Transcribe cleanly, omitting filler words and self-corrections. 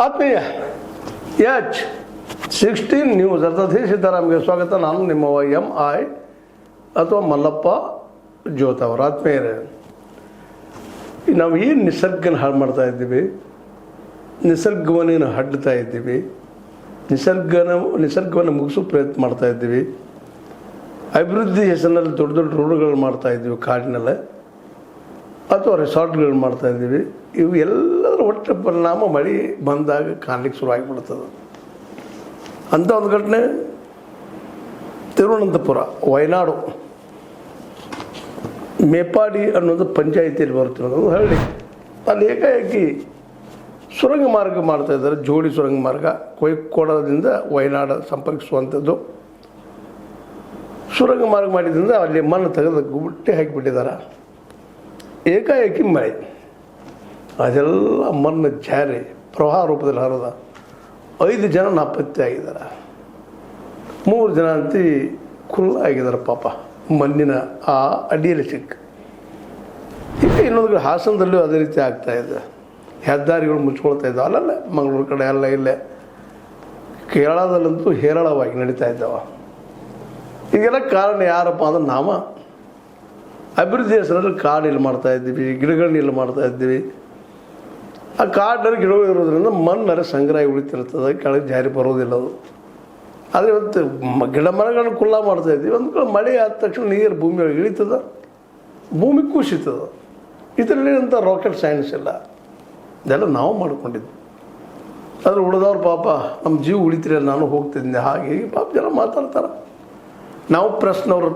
ಆತ್ಮೀಯ H16 news ಅರ್ಥಾತ್ ಸಿದ್ದರಾಮಯ್ಯ ಸ್ವಾಗತ. ನಾನು ನಿಮ್ಮ MI ಅಥವಾ ಮಲ್ಲಪ್ಪ ಜೋತ್ ಅವರು. ಆತ್ಮೀಯರೇ, ನಾವು ಏನು ನಿಸರ್ಗನ ಹಾಳು ಮಾಡ್ತಾ ಇದ್ದೀವಿ, ನಿಸರ್ಗವನ್ನೇನು ಹಡ್ತಾ ಇದ್ದೀವಿ, ನಿಸರ್ಗವನ್ನು ಮುಗಿಸೋ ಪ್ರಯತ್ನ ಮಾಡ್ತಾ ಇದ್ದೀವಿ. ಅಭಿವೃದ್ಧಿ ಹೆಸರಿನಲ್ಲಿ ದೊಡ್ಡ ದೊಡ್ಡ ರೋಡ್ಗಳು ಮಾಡ್ತಾ ಇದ್ದೀವಿ, ಕಾಡಿನಲ್ಲೇ ಅಥವಾ ರೆಸಾರ್ಟ್ಗಳು ಮಾಡ್ತಾ ಇದ್ದೀವಿ. ಇವು ಎಲ್ಲದರ ಒಟ್ಟು ಪರಿಣಾಮ ಮಳೆ ಬಂದಾಗ ಕಾಣಲಿಕ್ಕೆ ಶುರುವಾಗಿಬಿಡ್ತದೆ. ಅಂಥ ಒಂದು ಘಟನೆ ತಿರುವನಂತಪುರ, ವಯನಾಡು ಮೇಪಾಡಿ ಅನ್ನೋದು ಪಂಚಾಯಿತಿಯಲ್ಲಿ ಬರ್ತಿರೋದು ಒಂದು ಹಳ್ಳಿ. ಅಲ್ಲಿ ಏಕಾಏಕಿ ಸುರಂಗ ಮಾರ್ಗ ಮಾಡ್ತಾಯಿದ್ದಾರೆ, ಜೋಡಿ ಸುರಂಗ ಮಾರ್ಗ ಕೊಯ್ಕೋಡದಿಂದ ವಯನಾಡು ಸಂಪರ್ಕಿಸುವಂಥದ್ದು. ಸುರಂಗ ಮಾರ್ಗ ಮಾಡಿದ್ರಿಂದ ಅಲ್ಲಿ ಮಣ್ಣು ತೆಗೆದು ಗುಡ್ಡೆ ಹಾಕಿಬಿಟ್ಟಿದ್ದಾರೆ. ಏಕಾಏಕಿ ಮಳೆ, ಅದೆಲ್ಲ ಮಣ್ಣು ಜಾರಿ ಪ್ರವಾಹ ರೂಪದಲ್ಲಿ ಹರಿದ 5 ಜನ ನಾಪತ್ತೆ ಆಗಿದ್ದಾರೆ. 3 ಜನ ಅಂತಿ ಆಗಿದ್ದಾರೆ ಪಾಪ, ಮಣ್ಣಿನ ಆ ಅಡಿಯಲ್ಲಿ ಸಿಕ್ಕ. ಈಗ ಇನ್ನೊಂದು ಹಾಸನದಲ್ಲೂ ಅದೇ ರೀತಿ ಆಗ್ತಾಯಿದೆ. ಹೆದ್ದಾರಿಗಳು ಮುಚ್ಕೊಳ್ತಾ ಇದ್ದಾವೆ, ಅಲ್ಲಲ್ಲ ಮಂಗಳೂರು ಕಡೆ ಎಲ್ಲ ಇಲ್ಲೇ, ಕೇರಳದಲ್ಲಂತೂ ಹೇರಳವಾಗಿ ನಡೀತಾ ಇದ್ದಾವೆ. ಈಗೆಲ್ಲ ಕಾರಣ ಯಾರಪ್ಪ ಅಂದ್ರೆ ನಾವು ಅಭಿವೃದ್ಧಿ ಹೆಸರಲ್ಲಿ ಕಾಡು ಇಲ್ಲಿ ಮಾಡ್ತಾ ಇದ್ದೀವಿ, ಗಿಡಗಳನ್ನ ಇಲ್ಲಿ ಮಾಡ್ತಾ ಇದ್ದೀವಿ. ಆ ಕಾಡಿನಲ್ಲಿ ಗಿಡಗಳು ಇರೋದ್ರಿಂದ ಮಣ್ಣಲ್ಲಿ ಸಂಗ್ರಹ ಉಳಿತಿರ್ತದೆ, ಕೆಳಗೆ ಜಾರಿ ಬರೋದಿಲ್ಲ ಅದು. ಆದರೆ ಇವತ್ತು ಗಿಡ ಮರಗಳನ್ನು ಕುಲ್ಲ ಮಾಡ್ತಾ ಇದ್ದೀವಿ. ಒಂದು ಕಡೆ ಮಳೆ ಆದ ತಕ್ಷಣ ನೀರು ಭೂಮಿಯೊಳಗೆ ಇಳಿತದ, ಭೂಮಿ ಕುಸಿತದ. ಇದರಲ್ಲಿ ಅಂತ ರಾಕೆಟ್ ಸೈನ್ಸ್ ಇಲ್ಲ, ಇದೆಲ್ಲ ನಾವು ಮಾಡ್ಕೊಂಡಿದ್ವಿ. ಆದರೆ ಉಳಿದವ್ರು ಪಾಪ ನಮ್ಮ ಜೀವ ಉಳಿತಿರಲ್ಲ, ನಾನು ಹೋಗ್ತಿದ್ದೆ ಹಾಗೆ ಹೀಗೆ ಪಾಪ ಜನ ಮಾತಾಡ್ತಾರೆ. ನಾವು ಪ್ರೆಸ್ನವ್ರ